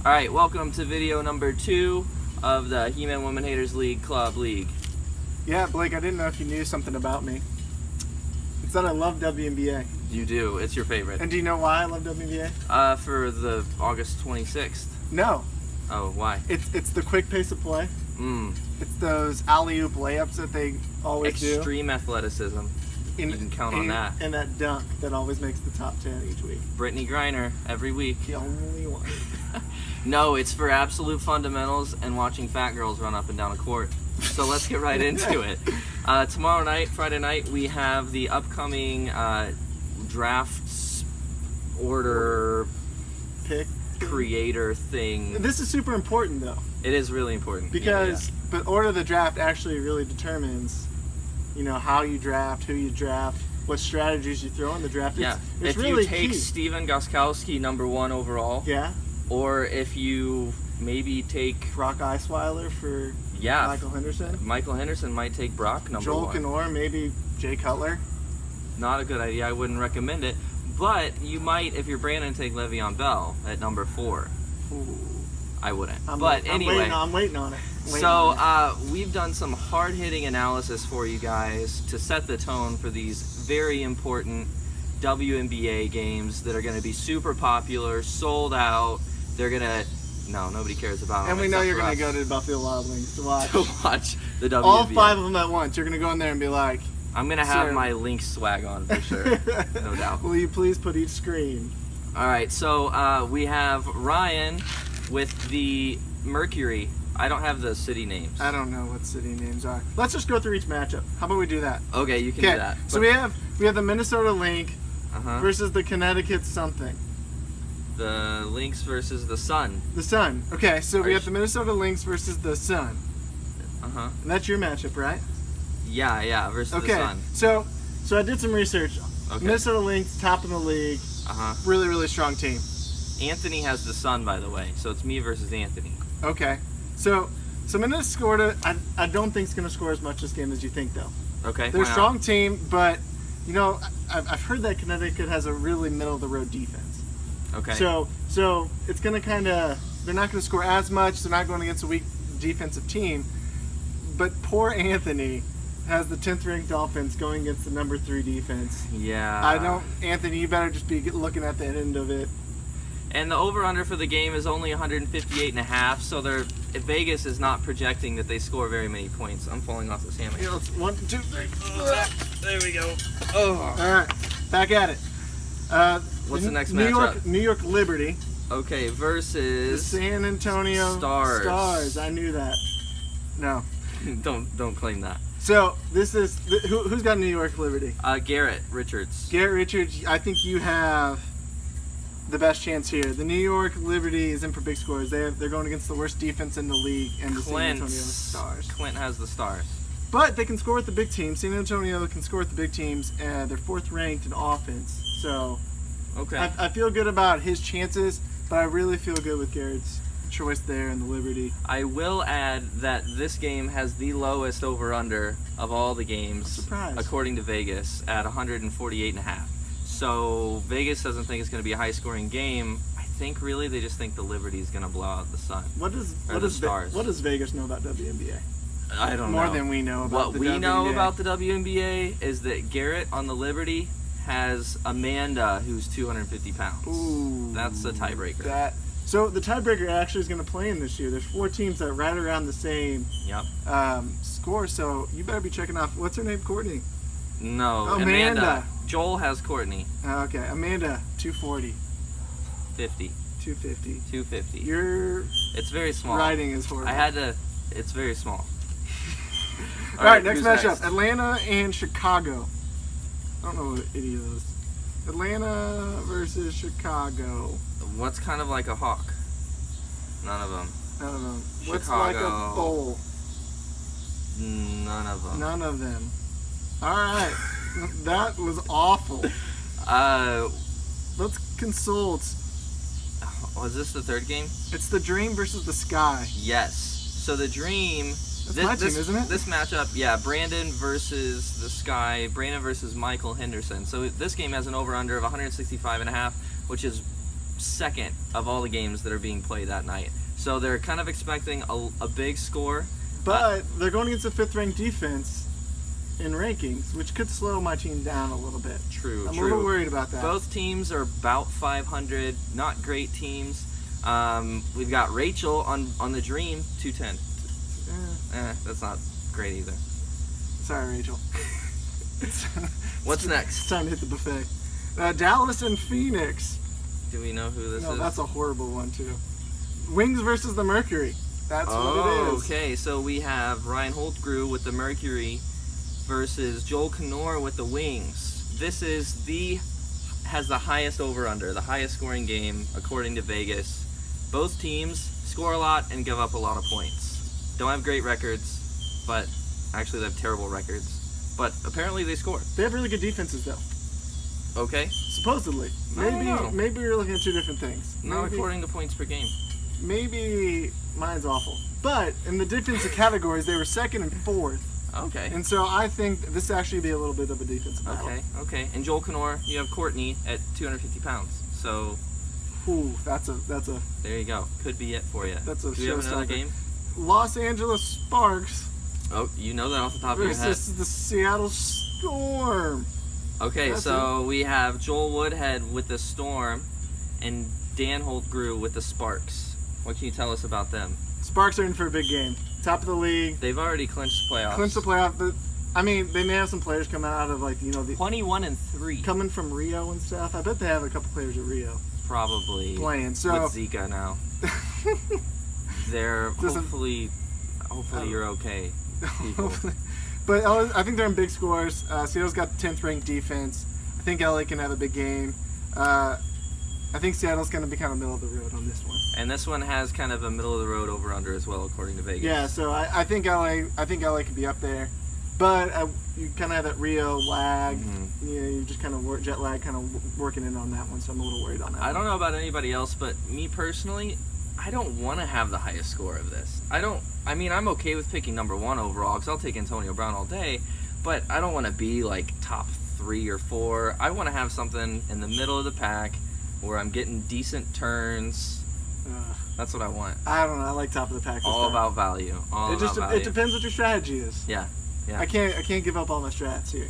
Alright, welcome to video number 2 of the He-Man Women Haters League Club League. Yeah, Blake, I didn't know if you knew something about me. It's that I love WNBA. You do, it's your favorite. And do you know why I love WNBA? For the August 26th. No. Oh, why? It's the quick pace of play. It's those alley-oop layups that they always do. Extreme athleticism. You can count on that. And that dunk that always makes the top 10 each week. Brittany Griner, every week. The only one. No, it's for absolute fundamentals and watching fat girls run up and down a court. So let's get right into it. Tomorrow night, Friday night, we have the upcoming draft order pick creator thing. This is super important, though. It is really important. Because, but order of the draft actually really determines, you know, how you draft, who you draft, what strategies you throw in the draft. Yeah. It's if really you take key. Steven Gostkowski, #1 overall. Yeah. Or if you maybe take Brock Eisweiler for Michael Henderson. Michael Henderson might take Brock #1. Joel Knorr, maybe Jay Cutler. Not a good idea. I wouldn't recommend it. But you might, if you're Brandon, take Le'Veon Bell at #4. Ooh. I wouldn't. I'm anyway. I'm waiting on it. We've done some hard-hitting analysis for you guys to set the tone for these very important WNBA games that are going to be super popular, sold out. They're going to... No, nobody cares about them. And we know you're going to go to Buffalo Wild Wings to watch. The WNBA. All 5 of them at once. You're going to go in there and be like... I'm going to have my Lynx swag on for sure. No doubt. Will you please put each screen? All right, so we have Ryan with the Mercury. I don't have the city names. I don't know what city names are. Let's just go through each matchup. How about we do that? Okay, you can do that. So we have the Minnesota Lynx versus the Connecticut something. The Lynx versus the Sun. The Sun. Okay, so we have the Minnesota Lynx versus the Sun. And that's your matchup, right? Yeah, versus the Sun. So I did some research. Okay. Minnesota Lynx, top of the league. Really, really strong team. Anthony has the Sun, by the way, so it's me versus Anthony. Okay. So Minnesota, I don't think it's going to score as much this game as you think, though. Okay. They're a strong team, but, you know, I've heard that Connecticut has a really middle-of-the-road defense. Okay. So it's going to kind of, they're not going to score as much. They're not going against a weak defensive team. But poor Anthony has the 10th ranked Dolphins going against the #3 defense. Yeah. Anthony, you better just be looking at the end of it. And the over-under for the game is only 158.5, so Vegas is not projecting that they score very many points. I'm falling off this hammock. Yeah, it's 1, 2, 3. There we go. Oh. All right, back at it. What's the next matchup? New York Liberty. Okay, versus the San Antonio Stars. I knew that. No. Don't claim that. So this is who's got New York Liberty? Garrett Richards. Garrett Richards. I think you have the best chance here. The New York Liberty is in for big scores. They're going against the worst defense in the league and the San Antonio Stars. Clint has the Stars. But they can score with the big teams. San Antonio can score with the big teams, and they're 4th ranked in offense. So I feel good about his chances, but I really feel good with Garrett's choice there in the Liberty. I will add that this game has the lowest over-under of all the games, according to Vegas, at 148.5. So Vegas doesn't think it's going to be a high-scoring game. I think really they just think the Liberty is going to blow out the Sun. What does Vegas know about WNBA? I don't know. More than we know about the WNBA. What we know about the WNBA is that Garrett on the Liberty has Amanda, who's 250 pounds. Ooh, that's a tiebreaker. So the tiebreaker actually is going to play in this year. There's 4 teams that are right around the same score. So you better be checking off. What's her name? Courtney? No, Amanda. Joel has Courtney. Okay, Amanda, 240. 50. 250. 250. It's very small. Writing is horrible. It's very small. All right, next matchup. Atlanta and Chicago. I don't know what any of those. Atlanta versus Chicago. What's kind of like a hawk? None of them. Chicago. What's like a bowl? None of them. None of them. All right. That was awful. Let's consult. Was this the 3rd game? It's the Dream versus the Sky. Yes. So the Dream... That's my team, isn't it? This matchup, yeah, Brandon versus the Sky, Brandon versus Michael Henderson. So this game has an over-under of 165.5, which is second of all the games that are being played that night. So they're kind of expecting a big score. But they're going against a 5th-ranked defense in rankings, which could slow my team down a little bit. True. I'm a little worried about that. Both teams are about 500, not great teams. We've got Rachel on the Dream, 210. That's not great either. Sorry, Rachel. What's next? It's time to hit the buffet. Dallas and Phoenix. Do we know who this is? No, that's a horrible one, too. Wings versus the Mercury. That's what it is. Okay, so we have Ryan Holtgrew with the Mercury versus Joel Knorr with the Wings. This has the highest over-under, the highest scoring game according to Vegas. Both teams score a lot and give up a lot of points. Don't have great records, but actually they have terrible records. But apparently they score. They have really good defenses, though. Okay. Supposedly. Maybe we're looking at two different things. Not according to points per game. Maybe mine's awful. But in the defensive categories, they were 2nd and 4th. Okay. And so I think this actually be a little bit of a defensive battle. Okay. And Joel Knorr, you have Courtney at 250 pounds. So. Ooh, that's a. There you go. Could be it for you. That's a. Do we have another game? Los Angeles Sparks. Oh, you know that off the top of your head. Versus the Seattle Storm. Okay, so we have Joel Woodhead with the Storm and Dan Holtgrew with the Sparks. What can you tell us about them? Sparks are in for a big game. Top of the league. They've already clinched the playoffs. But I mean, they may have some players coming out of the 21-3 coming from Rio and stuff. I bet they have a couple players at Rio. Probably playing. So with Zika now. They're hopefully you're okay. But I think they're in big scores. Seattle's got 10th ranked defense. I think LA can have a big game. I think Seattle's going to be kind of middle of the road on this one. And this one has kind of a middle of the road over under as well, according to Vegas. Yeah, so I think LA could be up there, but you kind of have that Rio lag. Mm-hmm. You just kind of jet lag, kind of working in on that one. So I'm a little worried on that. I don't know about anybody else, but me personally, I don't want to have the highest score of this. I'm okay with picking number 1 overall because I'll take Antonio Brown all day, but I don't want to be like top 3 or 4. I want to have something in the middle of the pack where I'm getting decent turns. That's what I want. I don't know. I like top of the pack. All about value. It depends what your strategy is. Yeah. I can't give up all my strats here.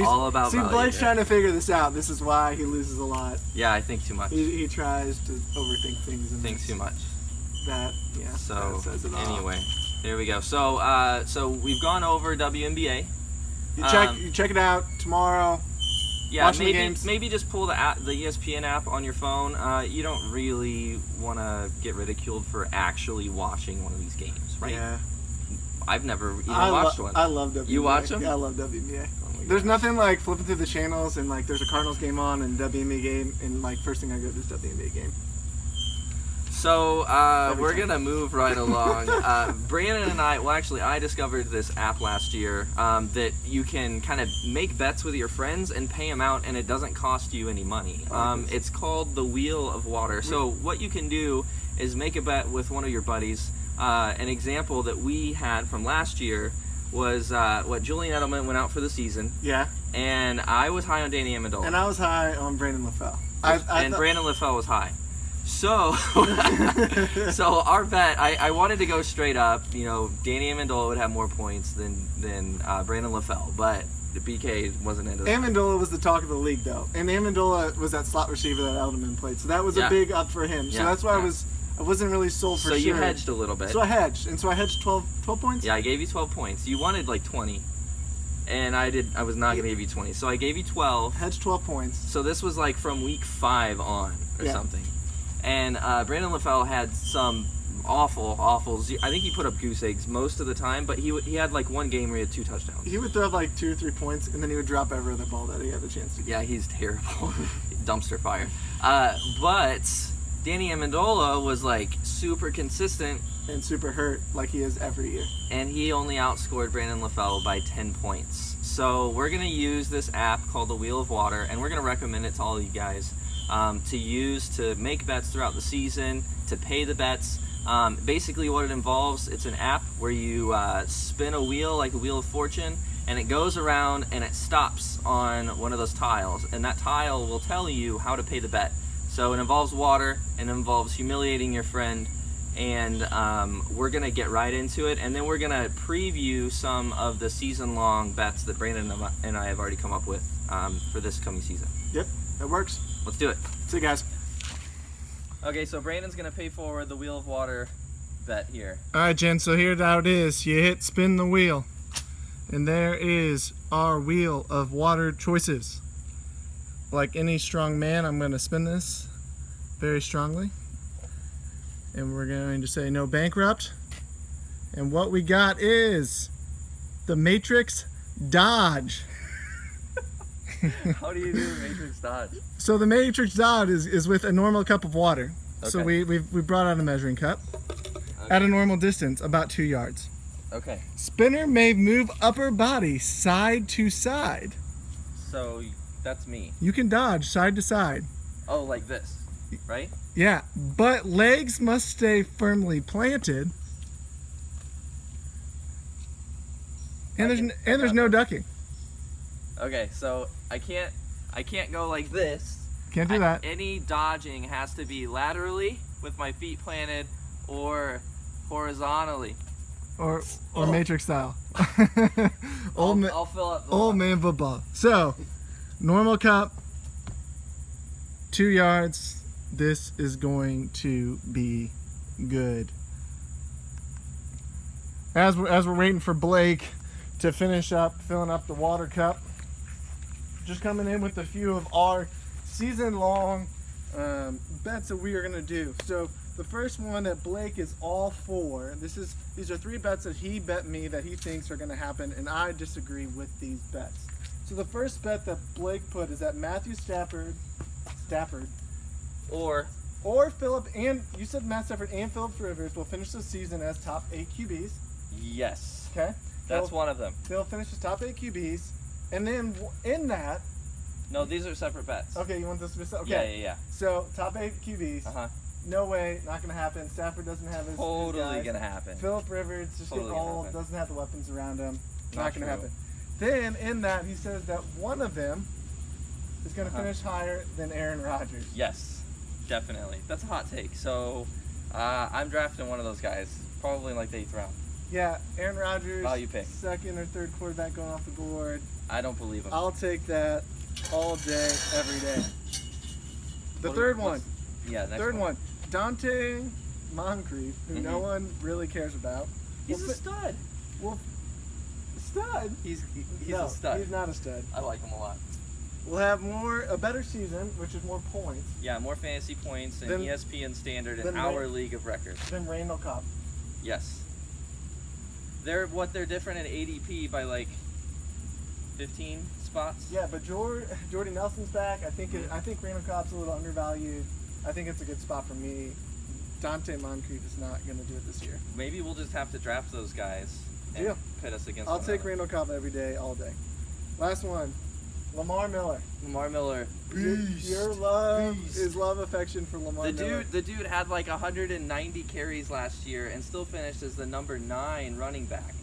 All about value. See, Blake's trying to figure this out. This is why he loses a lot. Yeah, I think too much. He tries to overthink things. And thinks too much. That says it all. Anyway, there we go. So we've gone over WNBA. You check it out tomorrow. Yeah, maybe just pull the ESPN app on your phone. You don't really want to get ridiculed for actually watching one of these games, right? Yeah. I've never even watched one. I love WNBA. You watch them? Yeah, I love WNBA. There's nothing like flipping through the channels and like there's a Cardinals game on and WNBA game and like first thing I go to is WNBA game. So we're gonna move right along. Brandon and I discovered this app last year that you can kind of make bets with your friends and pay them out, and it doesn't cost you any money. It's called the Wheel of Water. So what you can do is make a bet with one of your buddies. An example that we had from last year was what Julian Edelman went out for the season. Yeah. And I was high on Danny Amendola. And I was high on Brandon LaFell. Brandon LaFell was high. So, our bet, I wanted to go straight up. You know, Danny Amendola would have more points than Brandon LaFell, but the BK wasn't into that. Amendola was the talk of the league, though, and Amendola was that slot receiver that Edelman played, so that was a big up for him. So that's why I wasn't really sold for sure. So you hedged a little bit. So I hedged, and so I hedged 12 points. Yeah, I gave you 12 points. You wanted like 20. And I was not going to give you 20. So I gave you 12. Hedged 12 points. So this was like from week 5 on or something. And Brandon LaFell had some awful. I think he put up goose eggs most of the time, but he had like one game where he had 2 touchdowns. He would throw up like 2 or 3 points, and then he would drop every other ball that he had a chance to get. Yeah, he's terrible. Dumpster fire. But Danny Amendola was like super consistent. And super hurt like he is every year. And he only outscored Brandon LaFell by 10 points. So we're going to use this app called the Wheel of Water, and we're going to recommend it to all of you guys to use to make bets throughout the season, to pay the bets. Basically what it involves, it's an app where you spin a wheel like a Wheel of Fortune, and it goes around and it stops on one of those tiles, and that tile will tell you how to pay the bet. So it involves water and involves humiliating your friend, and we're gonna get right into it, and then we're gonna preview some of the season-long bets that Brandon and I have already come up with for this coming season. Yep, that works. Let's do it. See you guys. Okay, so Brandon's gonna pay forward the Wheel of Water bet here. All right, Jen. So here's how it is. You hit spin the wheel, and there is our wheel of water choices. Like any strong man, I'm gonna spin this very strongly. And we're going to say no bankrupt. And what we got is the Matrix Dodge. How do you do the Matrix Dodge? So the Matrix Dodge is with a normal cup of water. Okay. So we brought out a measuring cup at a normal distance, about 2 yards. Okay. Spinner may move upper body side to side. So that's me. You can dodge side to side. Oh, like this, right? Yeah, but legs must stay firmly planted. And there's no ducking. Okay, so I can't go like this. Can't do that. Any dodging has to be laterally with my feet planted or horizontally. Or Matrix style. I'll fill up the old man football. So, normal cup, 2 yards. This is going to be good. As we're waiting for Blake to finish up filling up the water cup, just coming in with a few of our season-long bets that we are going to do. So the first one that Blake is all for, these are 3 bets that he bet me that he thinks are going to happen, and I disagree with these bets. So the first bet that Blake put is that Matthew Stafford, or Philip, and you said Matt Stafford and Philip Rivers will finish the season as top 8 QBs. Yes. Okay. That's one of them. They'll finish as top 8 QBs, and then in that. No, these are separate bets. Okay, you want this to be okay? Yeah. So top 8 QBs. No way, not gonna happen. Stafford doesn't have his. Totally gonna happen. Philip Rivers just getting old, doesn't have the weapons around him. Not gonna happen. True. Then in that he says that one of them is gonna finish higher than Aaron Rodgers. Yes. Definitely. That's a hot take. So, I'm drafting one of those guys, probably in like the 8th round. Yeah, Aaron Rodgers, value pick. 2nd or 3rd quarterback going off the board. I don't believe him. I'll take that all day, every day. The third one. Yeah, next third one. Dante Moncrief, who no one really cares about. He's a stud. Stud? He's a stud. He's not a stud. I like him a lot. We'll have a better season, which is more points. Yeah, more fantasy points and ESPN standard in our league of records. Then Randall Cobb. Yes. They're different in ADP by like 15 spots. Yeah, but Jordy Nelson's back. I think Randall Cobb's a little undervalued. I think it's a good spot for me. Dante Moncrief is not going to do it this year. Maybe we'll just have to draft those guys and pit us against I'll take Randall Cobb every day, all day. Last one. Lamar Miller. Beast. Your love is love affection for Lamar Miller. The dude had like 190 carries last year and still finished as the number 9 running back,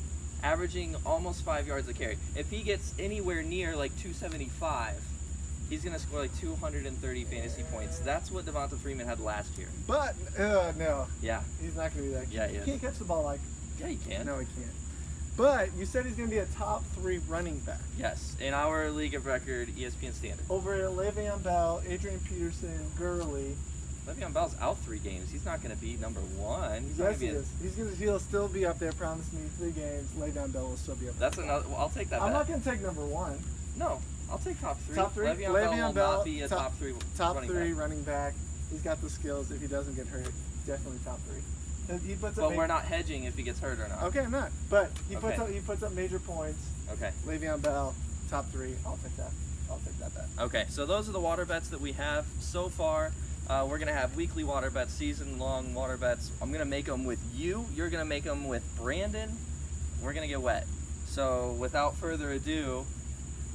averaging almost 5 yards a carry. If he gets anywhere near like 275, he's going to score like 230 fantasy points. That's what Devonta Freeman had last year. But, no. Yeah. He's not going to be that. Yeah, he is. He can't catch the ball like. Yeah, he can. No, he can't. But you said he's going to be a top 3 running back. Yes, in our league of record, ESPN standard. Over Le'Veon Bell, Adrian Peterson, Gurley. Le'Veon Bell's out 3 games. He's not going to be number 1. Yes, he is. He'll still be up there. Promise me 3 games. Le'Veon Bell will still be up there. That's another. Well, I'll take that. I'm not going to take number 1. No, I'll take top 3. Top 3. Le'Veon Bell will not be a top 3. Top 3 running back. He's got the skills. If he doesn't get hurt, definitely top 3. But we're not hedging if he gets hurt or not. Okay, I'm not. But he puts up major points. Okay. Le'Veon Bell, top 3. I'll take that. I'll take that bet. Okay, so those are the water bets that we have so far. We're going to have weekly water bets, season-long water bets. I'm going to make them with you. You're going to make them with Brandon. We're going to get wet. So without further ado,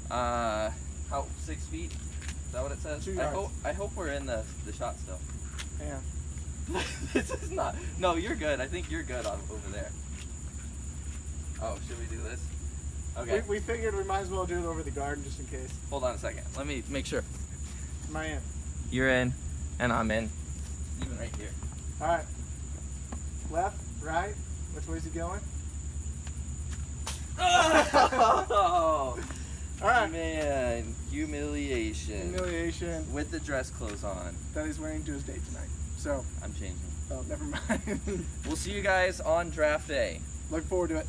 6 feet? Is that what it says? 2 yards. I hope we're in the shot still. Yeah. This is not. No, you're good. I think you're good over there. Oh, should we do this? Okay. We figured we might as well do it over the garden just in case. Hold on a second. Let me make sure. Am I in? You're in. And I'm in. Even right here. All right. Left, right. Which way's he going? Oh! All right. Man, humiliation. Humiliation. With the dress clothes on. That he's wearing to his date tonight. So. I'm changing. Oh, never mind. We'll see you guys on draft day. Look forward to it.